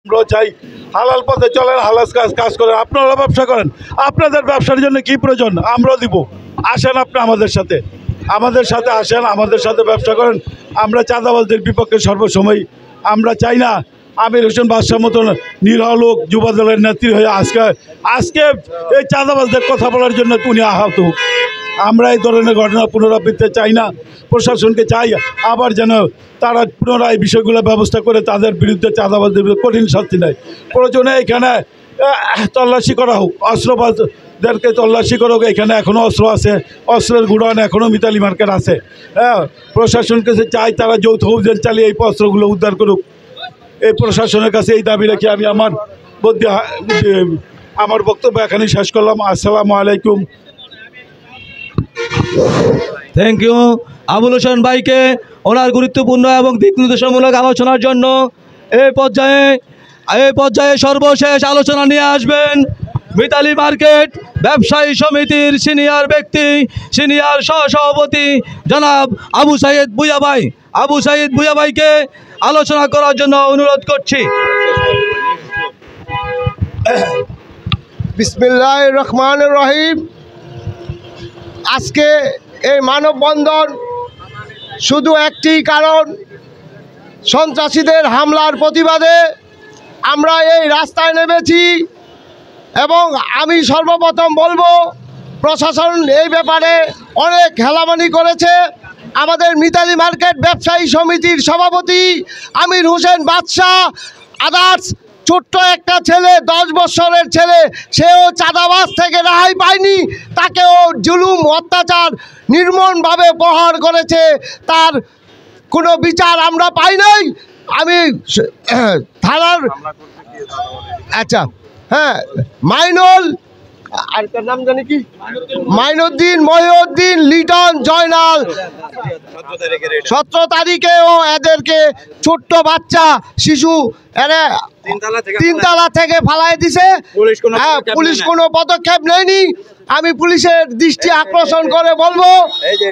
আমরা চাই হালাল পথে চলেন, হালাল কাজ করেন, আপনারা ব্যবসা করেন, আপনাদের ব্যবসার জন্য কি প্রয়োজন আমরাও দিব। আসেন আপনি আমাদের সাথে আসেন, আমাদের সাথে ব্যবসা করেন। আমরা চাঁদাবাজদের বিপক্ষে সর্বসময়। আমরা চাই না আমির হোসেন বাদশার মতন নিরহ লোক যুব দলের নেত্রী হয়ে আজকে এই চাঁদাবাজদের কথা বলার জন্য উনি আহত হোক। আমরা এই ধরনের ঘটনা পুনরাবৃত্তি চাই না। প্রশাসনকে চাই আবার যেন তারা পুনরায় বিষয়গুলো ব্যবস্থা করে তাদের বিরুদ্ধে চাঁদাবাজদের বিরুদ্ধে কঠিন শাস্তি নেয়। প্রয়োজনে এখানে তল্লাশি করা হোক, অস্ত্রবাজদেরকে তল্লাশি করা হোক। এখানে এখনও অস্ত্র আছে, অস্ত্রের গুদান এখনও মিতালি মার্কেট আছে। প্রশাসনকে চাই তারা যৌথ অভিযান চালিয়ে এই অস্ত্রগুলো উদ্ধার করুক। এই প্রশাসনের কাছে এই দাবি রেখে আমি আমার বক্তব্য এখানেই শেষ করলাম। আসসালামু আলাইকুম। থ্যাংক ইউ আবুল হোসেন ভাইকে ওনার গুরুত্বপূর্ণ এবং দিক নির্দেশমূলক আলোচনার জন্য। এই পর্যায়ে সর্বশেষ আলোচনা নিয়ে আসবেন মিতালি মার্কেট ব্যবসায়ী সমিতির সিনিয়র ব্যক্তি, সিনিয়র সহসভাপতি জনাব আবু সাইদ ভূঁইয়া ভাই। আবু সাইদ ভূঁইয়া ভাইকে আলোচনা করার জন্য অনুরোধ করছি। বিসমিল্লাহির রহমানির রহিম। আজকে এই মানববন্ধন শুধু একটি কারণ, সন্ত্রাসীদের হামলার প্রতিবাদে আমরা এই রাস্তায় নেমেছি। এবং আমি সর্বপ্রথম বলবো, প্রশাসন এই ব্যাপারে অনেক হেলামানি করেছে। আমাদের মিতালি মার্কেট ব্যবসায়ী সমিতির সভাপতি আমির হোসেন বাদশাহ, আদার্স ছোট্ট একটা ছেলে, 10 বছরের ছেলে, সেও চাঁদাবাজ থেকে রেহাই পায়নি। তাকেও জুলুম, অত্যাচার নির্মমভাবে প্রহার করেছে। তার কোনো বিচার আমরা পাই নাই। আমি থানার মাইনুল, আর তার নাম জানি কি, মাইনুদ্দিন, মহিউদ্দিন, লিটন, জয়নাল 17 তারিখেও এদেরকে ছোট্ট বাচ্চা শিশু তিনতলা থেকে ফালাই দিছে। পুলিশ কোনো পদক্ষেপ নেয়নি। আমি পুলিশের দৃষ্টি আকর্ষণ করে বলবো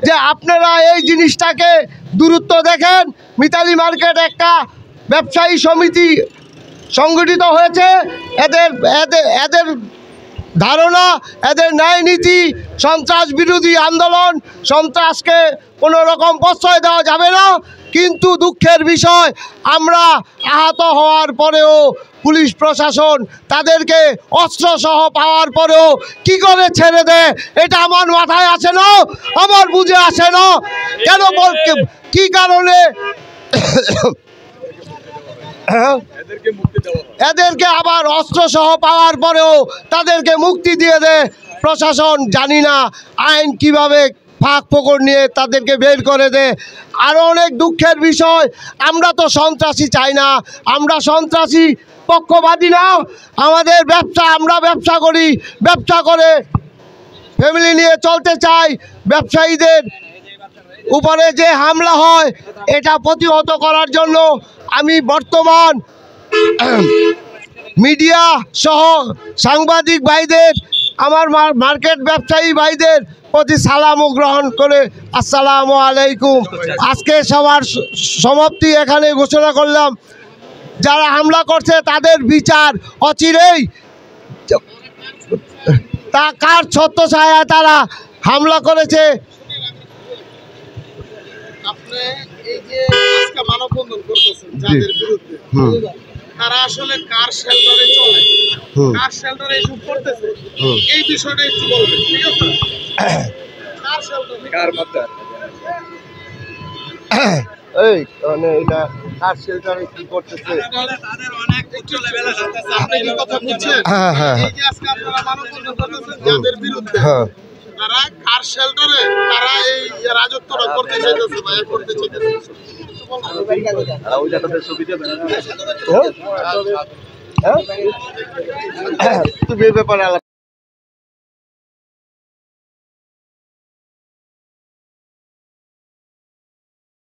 যে আপনারা এই জিনিসটাকে গুরুত্ব দেখেন। মিতালি মার্কেট একটা ব্যবসায়ী সমিতি সংগঠিত হয়েছে। এদের ধারণা, এদের ন্যায় নীতি, সন্ত্রাস বিরোধী আন্দোলন, সন্ত্রাসকে কোনো রকম প্রশ্রয় দেওয়া যাবে না। কিন্তু দুঃখের বিষয়, আমরা আহত হওয়ার পরেও পুলিশ প্রশাসন তাদেরকে অস্ত্রসহ পাওয়ার পরেও কি করে ছেড়ে দেয়, এটা আমার মাথায় আসে না, আমার বুঝে আসে না। কেন, কি কারণে এদেরকে আবার অস্ত্রসহ পাওয়ার পরেও তাদেরকে মুক্তি দিয়ে দেয় প্রশাসন? জানি না আইন কিভাবে ফাঁক ফোকর নিয়ে তাদেরকে বের করে দেয়। আরও অনেক দুঃখের বিষয়, আমরা তো সন্ত্রাসী চাই না, আমরা সন্ত্রাসী পক্ষপাতী না। আমাদের ব্যবসা, আমরা ব্যবসা করি, ব্যবসা করে ফ্যামিলি নিয়ে চলতে চাই। ব্যবসায়ীদের উপরে যে হামলা হয় এটা প্রতিহত করার জন্য আমি বর্তমান মিডিয়া সহ সাংবাদিক ভাইদের, আমার মার্কেট ব্যবসায়ী ভাইদের প্রতি সালামও গ্রহণ করে আসসালামু আলাইকুম। আজকে সবার সমাপ্তি এখানে ঘোষণা করলাম। যারা হামলা করছে তাদের বিচার অচিরেই, তা কার ছত্রছায়ায় তারা হামলা করেছে। আপনি এই যে আজকে মানববন্ধন করতেছেন যাদের বিরুদ্ধে, তারা আসলে কার শেল্টারে চলে, কার শেল্টারে এসব করতেছে, এই বিষয়টা একটু বলবেন, ঠিক আছে? কার শেল্টারে, কার মধ্যে এই মানে এটা কার শেল্টারে কি করতেছে, তাদের অনেক উচ্চ লেভেলে আছে। আপনি কি কথা বুঝছেন? এই যে আজকে আপনারা মানববন্ধন করতেছেন যাদের বিরুদ্ধে, তারা কার শেল্টারে তারা এই রাজত্বটা করতে চাইতেছে বা করতে চাইতেছে, তুমি ব্যাপারে